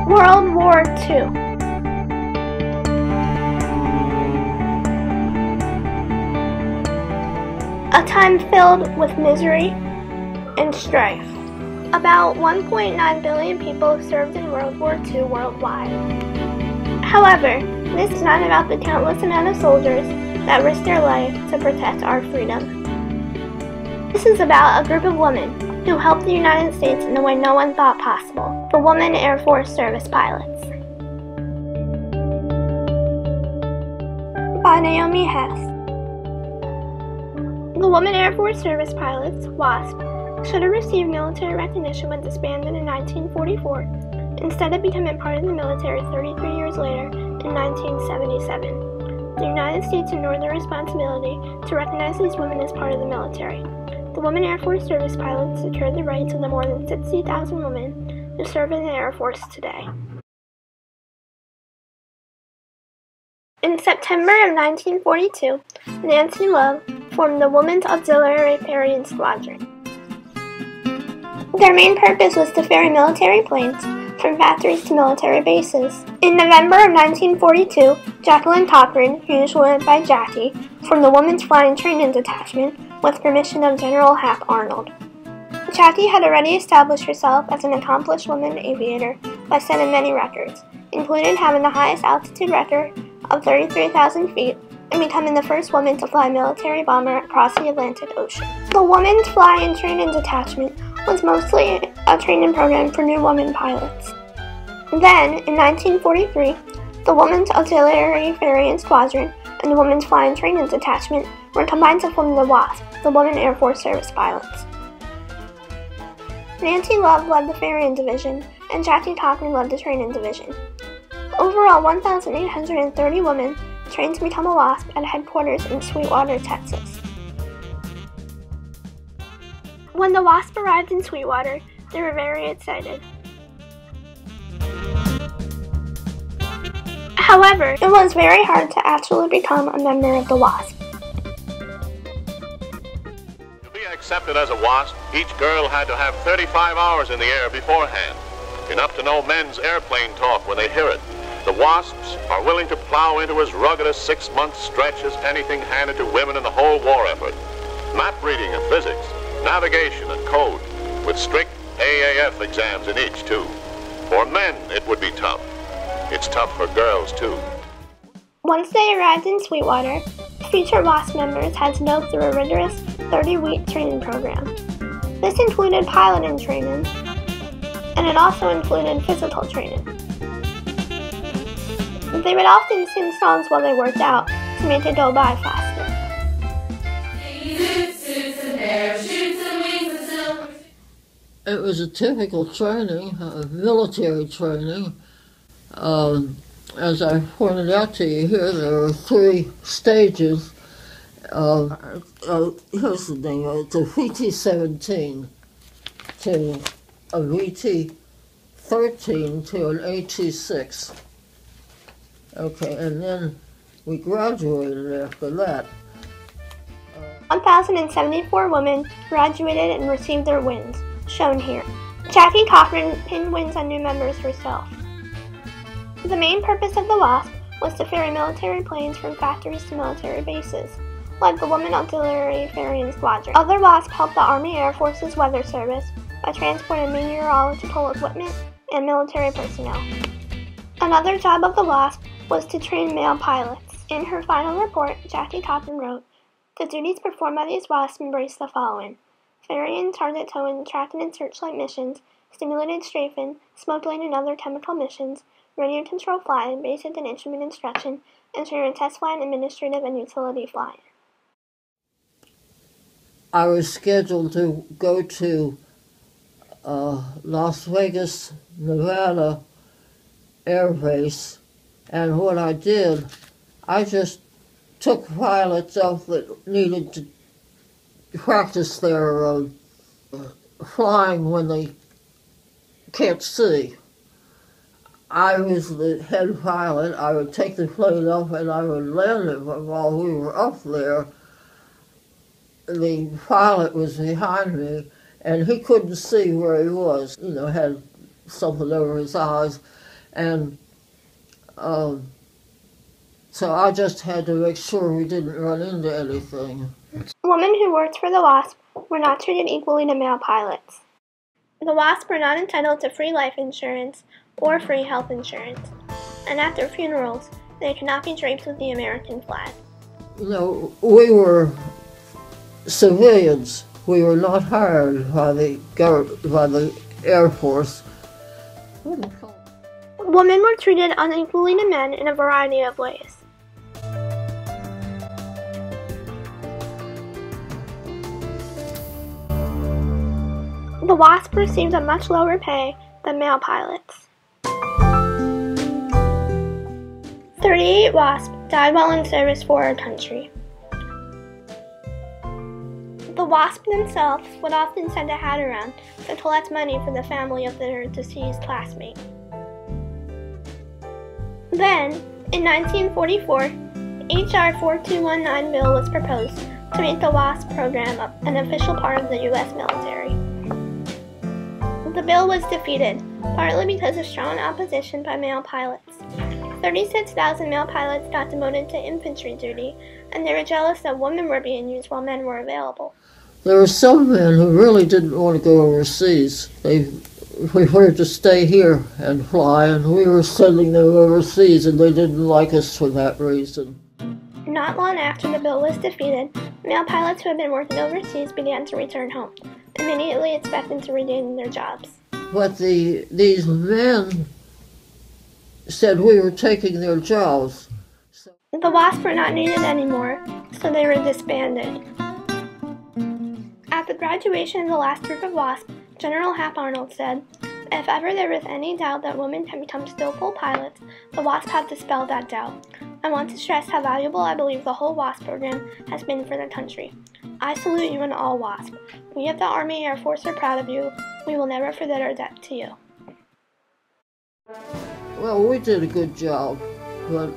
World War II. A time filled with misery and strife. About 1.9 billion people served in World War II worldwide. However, this is not about the countless amount of soldiers that risked their life to protect our freedom. This is about a group of women who helped the United States in a way no one thought possible, the Women Air Force Service Pilots. By Naomi Hess. The Women Air Force Service Pilots, WASP, should have received military recognition when disbanded in 1944, instead of becoming part of the military 33 years later in 1977. The United States ignored their responsibility to recognize these women as part of the military. The Women Air Force Service Pilots secured the rights of the more than 60,000 women who serve in the Air Force today. In September of 1942, Nancy Love formed the Women's Auxiliary Ferrying Squadron. Their main purpose was to ferry military planes from factories to military bases. In November of 1942, Jacqueline Cochran, who usually went by Jackie, formed the Women's Flying Training Detachment with permission of General Hap Arnold. Jackie had already established herself as an accomplished woman aviator by setting many records, including having the highest altitude record of 33,000 feet and becoming the first woman to fly a military bomber across the Atlantic Ocean. The Women's Flying Training Detachment was mostly a training program for new women pilots. Then, in 1943, the Women's Auxiliary Ferrying Squadron and the Women's Flying Training Detachment were combined to form the WASP, the Women Air Force Service Pilots. Nancy Love led the ferrying division, and Jackie Cochran led the training division. Overall, 1,830 women trained to become a WASP at headquarters in Sweetwater, Texas. When the WASP arrived in Sweetwater, they were very excited. However, it was very hard to actually become a member of the WASP. To be accepted as a WASP, each girl had to have 35 hours in the air beforehand, enough to know men's airplane talk when they hear it. The WASPs are willing to plow into as rugged a 6-month stretch as anything handed to women in the whole war effort. Map reading and physics, navigation and code, with strict AAF exams in each, too. For men, it would be tough. It's tough for girls, too. Once they arrived in Sweetwater, future WASP members had to go through a rigorous 30-week training program. This included piloting training, and it also included physical training. They would often sing songs while they worked out to make it go by faster. It was a typical training, military training. As I pointed out to you here, there are 3 stages. Here's the thing, it's a VT-17 to a VT-13 to an AT-6. Okay, and then we graduated after that. 1,074 women graduated and received their wins, shown here. Jackie Cochran pinned wins on new members herself. The main purpose of the WASP was to ferry military planes from factories to military bases, like the Women Auxiliary Ferrying Squadron. Other WASP helped the Army Air Force's Weather Service by transporting meteorological equipment and military personnel. Another job of the WASP was to train male pilots. In her final report, Jackie Cochran wrote, "The duties performed by these WASPs embrace the following: ferrying, target towing, tracking and searchlight missions, stimulated strafing, smoke laying and other chemical missions, radio control flying, basic and instrument instruction, engineering test flying, administrative and utility flying." I was scheduled to go to Las Vegas, Nevada Air Base, and what I did, I just took pilots off that needed to practice their flying when they can't see. I was the head pilot. I would take the plane up and I would land it, but while we were up there, the pilot was behind me and he couldn't see where he was, had something over his eyes. And so I just had to make sure we didn't run into anything. Women who worked for the WASP were not treated equally to male pilots. The WASP were not entitled to free life insurance or free health insurance, and at their funerals, they could not be draped with the American flag. You know, we were civilians. We were not hired by the Air Force. Women were treated unequally to men in a variety of ways. The WASP received a much lower pay than male pilots. 38 WASP died while in service for our country. The WASP themselves would often send a hat around to collect money for the family of their deceased classmate. Then, in 1944, H.R. 4219 bill was proposed to make the WASP program an official part of the U.S. military. The bill was defeated, partly because of strong opposition by male pilots. 36,000 male pilots got demoted to infantry duty, and they were jealous that women were being used while men were available. There were some men who really didn't want to go overseas. They preferred to stay here and fly, and we were sending them overseas, and they didn't like us for that reason. Not long after the bill was defeated, male pilots who had been working overseas began to return home, immediately expecting to regain their jobs. But these men said we were taking their jobs. The WASP were not needed anymore, so they were disbanded. At the graduation of the last group of WASP, General Hap Arnold said, "If ever there was any doubt that women can become skillful pilots, the WASP have dispelled that doubt. I want to stress how valuable I believe the whole WASP program has been for the country. I salute you and all WASP. We at the Army Air Force are proud of you. We will never forget our debt to you." Well, we did a good job, but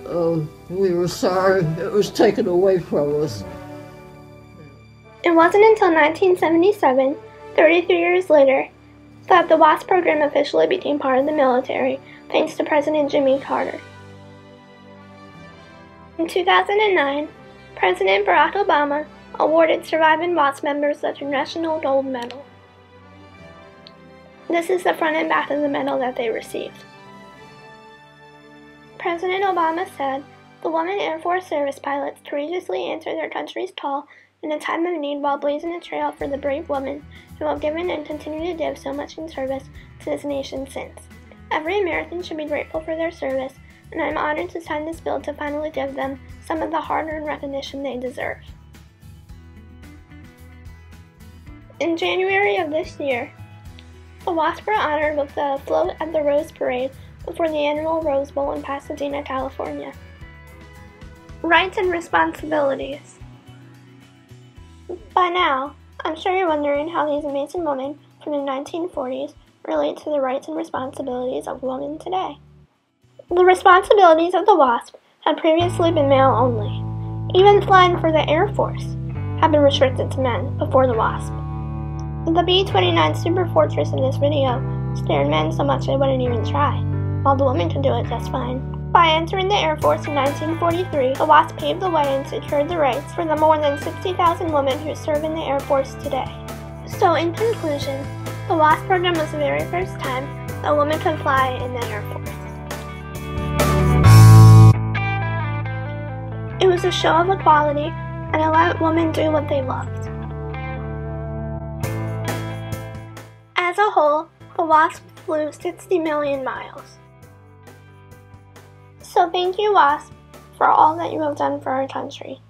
we were sorry it was taken away from us. It wasn't until 1977, 33 years later, that the WASP program officially became part of the military, thanks to President Jimmy Carter. In 2009, President Barack Obama awarded surviving WASP members the Congressional Gold Medal. This is the front and back of the medal that they received. President Obama said, "The women Air Force service pilots courageously answered their country's call in a time of need while blazing a trail for the brave women who have given and continue to give so much in service to this nation since. Every American should be grateful for their service, and I am honored to sign this bill to finally give them some of the hard-earned recognition they deserve." In January of this year, the WASP were honored with a float at the Rose Parade before the annual Rose Bowl in Pasadena, California. Rights and responsibilities. By now, I'm sure you're wondering how these amazing women from the 1940s relate to the rights and responsibilities of women today. The responsibilities of the WASP had previously been male only. Even flying for the Air Force had been restricted to men before the WASP. The B-29 Super Fortress in this video scared men so much they wouldn't even try, while the women could do it just fine. By entering the Air Force in 1943, the WASP paved the way and secured the rights for the more than 60,000 women who serve in the Air Force today. So in conclusion, the WASP program was the very first time a woman could fly in the Air Force. It was a show of equality, and it let women do what they loved. As a whole, the WASP flew 60 million miles. So thank you, WASP, for all that you have done for our country.